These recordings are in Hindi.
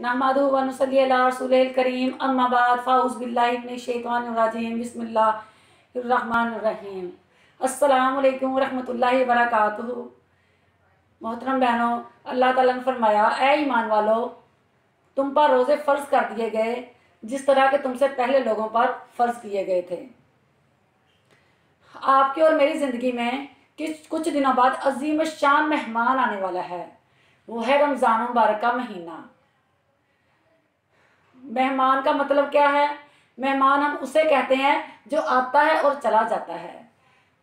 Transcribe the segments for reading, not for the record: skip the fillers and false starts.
नहमदुहु व नुसल्ली अला रसूलिल करीम अम्मा बाद फ़ाऊज़ु बिल्लाहि मिनश शैतानिर रजीम बिस्मिल्लाहिर रहमानिर रहीम। अस्सलामु अलैकुम व रहमतुल्लाहि व बरकातुहू। मोहतरम बहनों, अल्लाह ताला ने फरमाया, ऐ ईमान वालो, तुम पर रोज़े फ़र्ज़ कर दिए गए जिस तरह के तुमसे पहले लोगों पर फ़र्ज़ किए गए थे। आपकी और मेरी ज़िंदगी में कुछ दिनों बाद अजीम शान मेहमान आने वाला है, वो है रमज़ान मुबारक का महीना। मेहमान का मतलब क्या है? मेहमान हम उसे कहते हैं जो आता है और चला जाता है।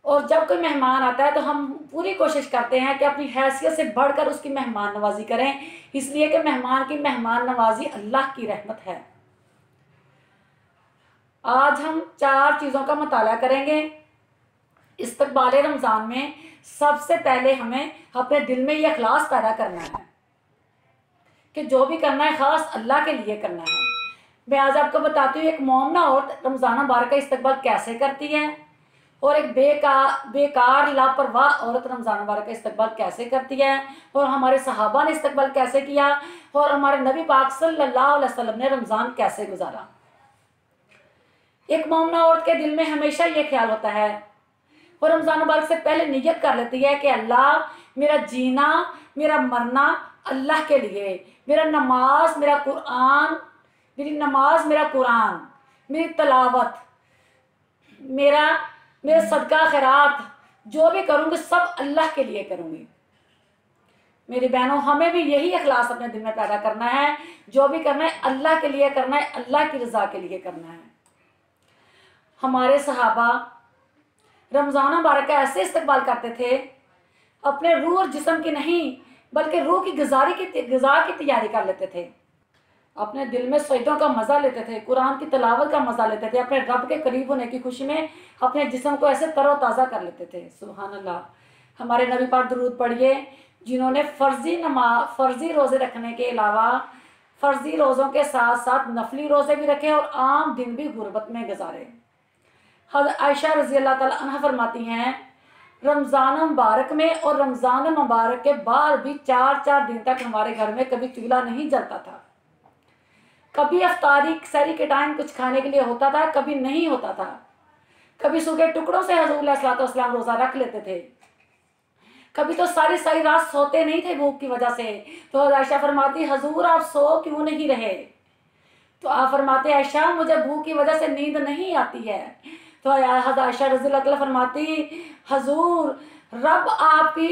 और जब कोई मेहमान आता है तो हम पूरी कोशिश करते हैं कि अपनी हैसियत से बढ़कर उसकी मेहमान नवाजी करें, इसलिए कि मेहमान की मेहमान नवाजी अल्लाह की रहमत है। आज हम 4 चीज़ों का मुताला करेंगे। इस्तकबाल रमज़ान में सबसे पहले हमें अपने दिल में यह इखलास पैदा करना है कि जो भी करना है ख़ास अल्लाह के लिए करना है। मैं आज आपको बताती हूँ एक मोमना औरत रमज़ान मुबारक का इस्तकबाल कैसे करती है और एक बेकार लापरवाह औरत रमज़ान मुबारक का इस्तकबाल कैसे करती है, और हमारे सहाबा ने इस्तकबाल कैसे किया, और हमारे नबी पाक सल्लल्लाहु अलैहि वसल्लम ने रमज़ान कैसे गुजारा। एक मोमना औरत के दिल में हमेशा ये ख्याल होता है, और रमज़ान मुबारक से पहले नियत कर लेती है कि अल्लाह, मेरा जीना मेरा मरना अल्लाह के लिए, मेरी नमाज मेरा कुरान, मेरी तलावत, मेरा सदका खैरात जो भी करूँगी सब अल्लाह के लिए करूँगी। मेरी बहनों, हमें भी यही इखलास अपने दिल में पैदा करना है। जो भी करना है अल्लाह के लिए करना है, अल्लाह की रज़ा के लिए करना है। हमारे सहाबा रमज़ान मुबारक का ऐसे इस्तकबाल करते थे, अपने रूह और जिस्म की नहीं बल्कि रूह की ग़िज़ा की तैयारी कर लेते थे, अपने दिल में सजदों का मज़ा लेते थे, कुरान की तिलावत का मज़ा लेते थे, अपने रब के करीब होने की खुशी में अपने जिस्म को ऐसे तरोताज़ा कर लेते थे। सुभान अल्लाह। हमारे नबी पर दुरूद पढ़िए जिन्होंने फ़र्ज़ी रोज़े रखने के अलावा फ़र्ज़ी रोज़ों के साथ साथ नफली रोज़े भी रखे और आम दिन भी गुर्बत में गुजारे। हज़रत आयशा रज़ी अल्लाह ताला अन्हा फरमाती हैं, रमज़ान मुबारक में और रमज़ान मुबारक के बाद भी 4-4 दिन तक हमारे घर में कभी चूल्हा नहीं जलता था। कभी अफ्तारी सहरी के टाइम कुछ खाने के लिए होता था, कभी नहीं होता था। कभी सूखे टुकड़ों से हुज़ूर अलैहिस्सलातु वस्सलाम रोज़ा रख लेते थे, कभी तो सारी रात सोते नहीं थे भूख की वजह से। तो आयशा फरमाती, हुज़ूर आप सो क्यों नहीं रहे? तो आप फरमाते, आयशा मुझे भूख की वजह से नींद नहीं आती है। तो आयशा रज़ी अल्लाह तआला फरमाती, हुज़ूर रब आपकी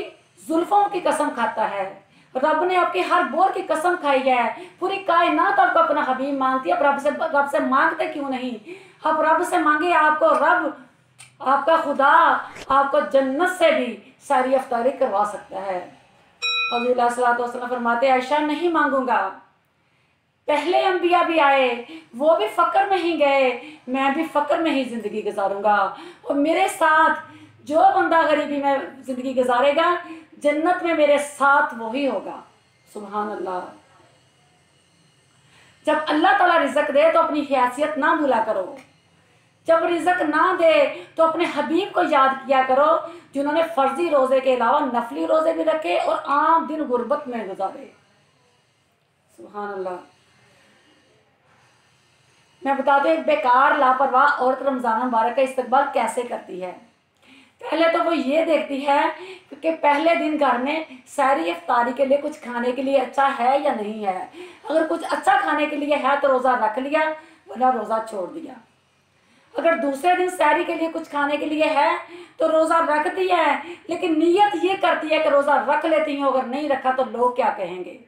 जुल्फ़ों की कसम खाता है, रब ने आपकी हर बोर की कसम खाई है, पूरी कायनात आपको अपना हबीब मानती है। अब रब से मांगते क्यों नहीं? अब रब से मांगे, आपको रब, आपका खुदा आपको जन्नत से भी सारी अफ्तारी करवा सकता है। हुज़ूर सल्लल्लाहु अलैहि वसल्लम फरमाते, आयशा नहीं मांगूंगा, पहले अंबिया भी आए, वो भी फ़क्र में ही गए, मैं भी फ़क्र में ही ज़िंदगी गुजारूंगा, और मेरे साथ जो बंदा गरीबी में ज़िंदगी गुजारेगा जन्नत में मेरे साथ वही होगा। सुभान अल्लाह। जब अल्लाह ताला रिज़्क दे तो अपनी हैसियत ना भूला करो, जब रिज़्क ना दे तो अपने हबीब को याद किया करो जिन्होंने फ़र्ज़ी रोज़े के अलावा नफली रोज़े भी रखे और आम दिन गुर्बत में गुजारे। सुभान अल्लाह। मैं बताती हूँ एक बेकार लापरवाह औरत रमज़ान मुबारक का इस्तकबाल कैसे करती है। पहले तो वो ये देखती है कि पहले दिन घर में सहरी इफ्तारी के लिए कुछ खाने के लिए अच्छा है या नहीं है। अगर कुछ अच्छा खाने के लिए है तो रोज़ा रख लिया, वरना रोज़ा छोड़ दिया। अगर दूसरे दिन सहरी के लिए कुछ खाने के लिए है तो रोज़ा रख दिया है, लेकिन नीयत ये करती है कि रोज़ा रख लेती हूँ, अगर नहीं रखा तो लोग क्या कहेंगे।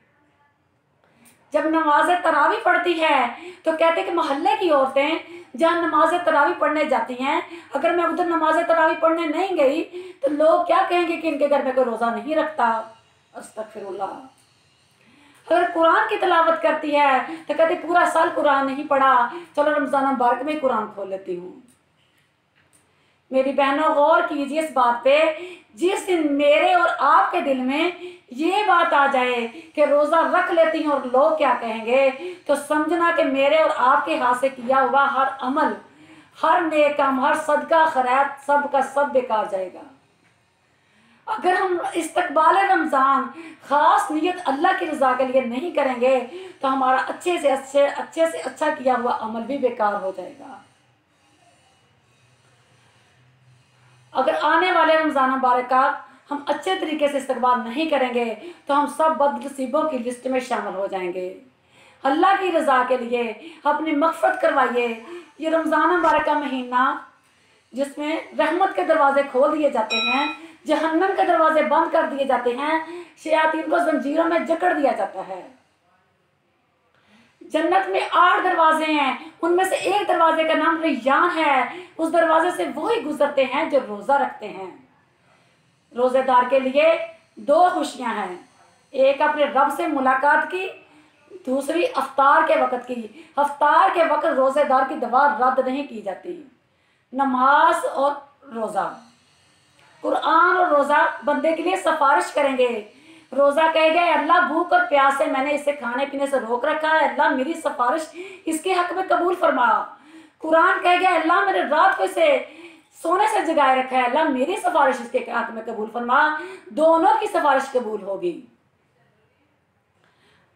जब नमाज तरावी पढ़ती है तो कहते कि मोहल्ले की औरतें जहाँ नमाज तरावी पढ़ने जाती हैं, अगर मैं उधर नमाज तरावी पढ़ने नहीं गई तो लोग क्या कहेंगे कि इनके घर में कोई रोज़ा नहीं रखता। अस्तगफिरुल्लाह। अगर कुरान की तिलावत करती है तो कहते पूरा साल कुरान नहीं पढ़ा, चलो रमज़ान मुबारक में कुरान खोल लेती हूँ। मेरी बहनों, गौर कीजिए इस बात पे, जिस दिन मेरे और आपके दिल में ये बात आ जाए कि रोज़ा रख लेती हूँ और लोग क्या कहेंगे, तो समझना कि मेरे और आपके हाथ से किया हुआ हर अमल, हर नेक काम, हर सदका खैरात सब का सब बेकार जाएगा। अगर हम इस्तकबाल रमज़ान ख़ास नियत अल्लाह की रज़ा के लिए नहीं करेंगे तो हमारा अच्छे से अच्छा किया हुआ अमल भी बेकार हो जाएगा। अगर आने वाले रमज़ान मुबारक का हम अच्छे तरीके से इस्तकबाल नहीं करेंगे तो हम सब बदनसीबों की लिस्ट में शामिल हो जाएंगे। अल्लाह की रज़ा के लिए अपनी मग़फ़िरत करवाइए। ये रमज़ान मुबारक का महीना जिसमें रहमत के दरवाजे खोल दिए जाते हैं, जहन्नम के दरवाजे बंद कर दिए जाते हैं, शयातीन को जंजीरों में जकड़ दिया जाता है। जन्नत में 8 दरवाजे हैं, उनमें से एक दरवाजे का नाम रैयान है। उस दरवाजे से वो ही गुजरते हैं जो रोजा रखते हैं। रोजेदार के लिए 2 खुशियां हैं, एक अपने रब से मुलाकात की, दूसरी अफ्तार के वक्त की। अफ्तार के वक्त रोजेदार की दुआ रद्द नहीं की जाती। नमाज और रोजा, कुरान और रोजा बंदे के लिए सिफारिश करेंगे। रोजा कहेगा अल्लाह भूख और प्यास से मैंने इसे खाने पीने से रोक रखा है, अल्लाह मेरी सिफारिश इसके हक में कबूल फरमा। कुरान कहेगा अल्लाह मैंने रात को इसे सोने से जगाए रखा है, अल्लाह मेरी सिफारिश इसके हक में कबूल फरमा। दोनों की सिफारिश कबूल होगी।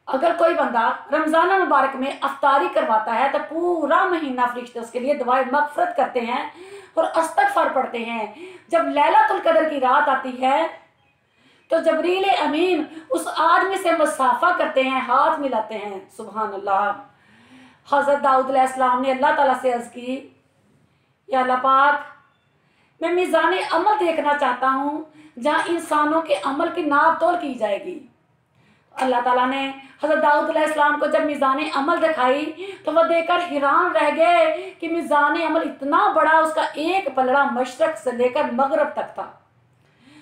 अगर कोई बंदा रमजान मुबारक में अफ्तारी करवाता है तो पूरा महीना फरिश्ते उसके लिए दुआए मगफरत करते हैं और अस्तगफार पढ़ते हैं। जब लैलतुल कदर की रात आती है तो जबरील अमीन उस आदमी से मुसाफा करते हैं, हाथ मिलाते हैं। सुभान अल्लाह। हज़रत दाऊद अलैहिस्सलाम ने अल्लाह ताला से अर्ज़ की, या अल्लाह पाक, मैं मीज़ान अमल देखना चाहता हूँ जहाँ इंसानों के अमल की नाप तोल की जाएगी। अल्लाह ताला ने हज़रत दाऊद अलैहिस्सलाम को जब मीज़ान अमल दिखाई तो वह देखकर हैरान रह गए कि मीज़ान अमल इतना बड़ा, उसका एक पलड़ा मशरक से लेकर मगरब तक था।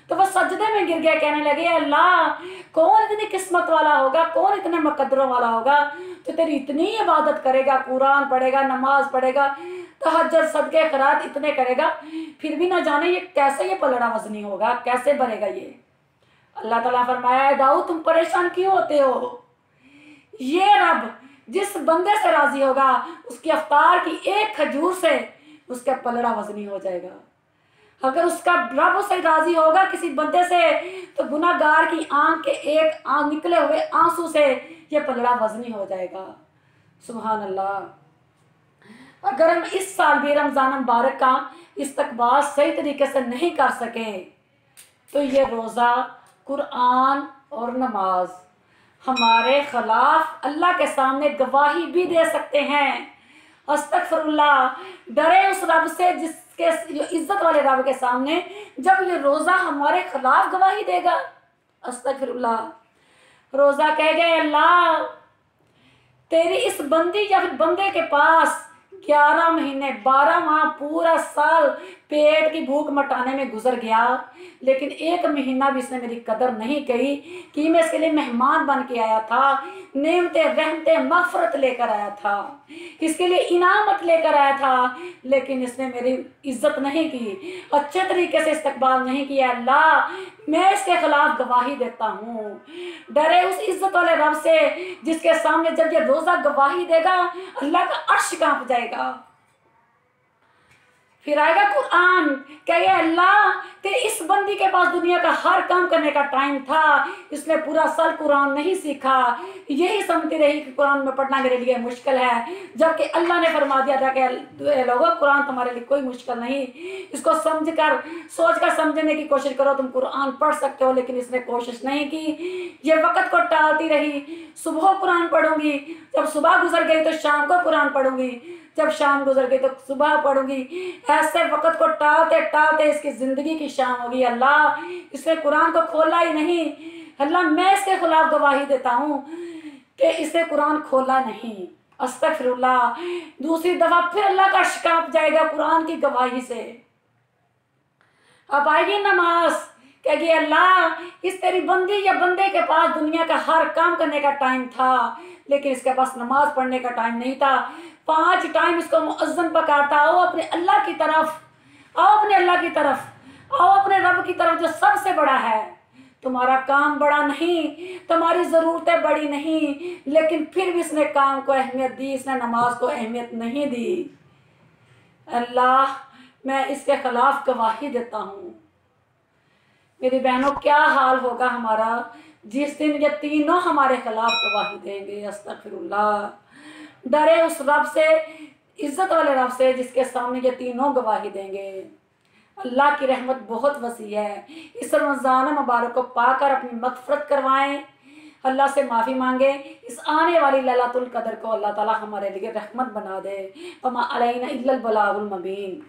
तो वह सजदे में गिर गए, कहने लगे अल्लाह कौन इतनी किस्मत वाला होगा, कौन इतने मुकद्दरों वाला होगा तो तेरी इतनी इबादत करेगा, कुरान पढ़ेगा, नमाज पढ़ेगा, तहज्जुद सदके खैरात इतने करेगा, फिर भी ना जाने ये कैसे ये पलड़ा वजनी होगा, कैसे भरेगा ये। अल्लाह ताला फरमाया दाऊद तुम परेशान क्यों होते हो, ये रब जिस बंदे से राजी होगा उसकी अफ्तार की एक खजूर से उसका पलड़ा वजनी हो जाएगा। अगर उसका रब उससे राजी होगा किसी बंदे से तो गुनाहगार की आंख के एक आंख निकले हुए आंसू से ये पलड़ा वजनी हो जाएगा। सुभान अल्लाह। अगर हम इस साल भी रमजान मुबारक का इस्तकबाल सही तरीके से नहीं कर सके तो ये रोज़ा, कुरान और नमाज हमारे खिलाफ अल्लाह के सामने गवाही भी दे सकते हैं। अस्तगफिरुल्लाह। डरे उस रब से जिसके इज्जत वाले रब के सामने जब ये रोज़ा हमारे खिलाफ गवाही देगा। अस्तगफिरुल्लाह। रोज़ा कह गए अल्लाह तेरी इस बंदी या फिर बंदे के पास 11 महीने 12 माह पूरा साल पेट की भूख मटाने में गुजर गया, लेकिन एक महीना भी इसने मेरी कदर नहीं की कि मैं इसके लिए मेहमान बन के आया था, नेमतें रहमतें मगफरत लेकर आया था, इसके लिए इनामत लेकर आया था, लेकिन इसने मेरी इज्जत नहीं की, अच्छे तरीके से इस्तकबाल नहीं किया। अल्लाह मैं इसके खिलाफ गवाही देता हूँ। डरे उस इज्जत वाले रब से जिसके सामने जब ये रोज़ा गवाही देगा अल्लाह का अर्श कांप जाएगा। फिर आएगा कुरान, कहे अल्लाह तेरे इस बंदी के पास दुनिया का हर काम करने का टाइम था, इसने पूरा साल कुरान नहीं सीखा, यही समझती रही कि कुरान में पढ़ना मेरे लिए मुश्किल है, जबकि अल्लाह ने फरमा दिया था कि लोगों कुरान तुम्हारे लिए कोई मुश्किल नहीं, इसको समझ कर सोच कर समझने की कोशिश करो, तुम कुरान पढ़ सकते हो। लेकिन इसने कोशिश नहीं की, ये वक़्त को टालती रही। सुबह कुरान पढ़ूंगी, जब सुबह गुजर गई तो शाम को कुरान पढ़ूंगी, जब शाम गुजर गई तो सुबह पढ़ूंगी। ऐसे वक़्त को टालते टालते इसकी ज़िंदगी की शाम होगी। अल्लाह इसने कुरान को खोला ही नहीं। अल्लाह मैं इसके खिलाफ गवाही देता हूँ कि इसने कुरान खोला नहीं। अस्तगफिरुल्लाह। दूसरी दफ़ा फिर अल्लाह का अर्श कांप जाएगा कुरान की गवाही से। अब आएगी नमाज, कहेगी अल्लाह इस तेरी बंदी या बंदे के पास दुनिया का हर काम करने का टाइम था, लेकिन इसके पास नमाज पढ़ने का टाइम नहीं था। 5 टाइम इसको मुअज्जिन पकारता, आओ अपने अल्लाह की तरफ, आओ अपने अल्लाह की तरफ, आओ अपने रब की तरफ जो सबसे बड़ा है। तुम्हारा काम बड़ा नहीं, तुम्हारी ज़रूरतें बड़ी नहीं, लेकिन फिर भी इसने काम को अहमियत दी, इसने नमाज को अहमियत नहीं दी। अल्लाह मैं इसके खिलाफ गवाही देता हूँ मेरी बहनों क्या हाल होगा हमारा जिस दिन ये तीनों हमारे खिलाफ गवाही देंगे। अस्तगफिरुल्लाह। डरे उस रब से, इज्जत वाले रब से जिसके सामने ये तीनों गवाही देंगे। अल्लाह की रहमत बहुत वसी है। इस रमज़ान मुबारक को पाकर अपनी मग़फ़िरत करवाएं, अल्लाह से माफ़ी मांगे। इस आने वाली लैलतुल क़द्र को अल्लाह ताला हमारे लिए रहमत बना दे। वमा अलैना इल्लल बलागुल मुबीन।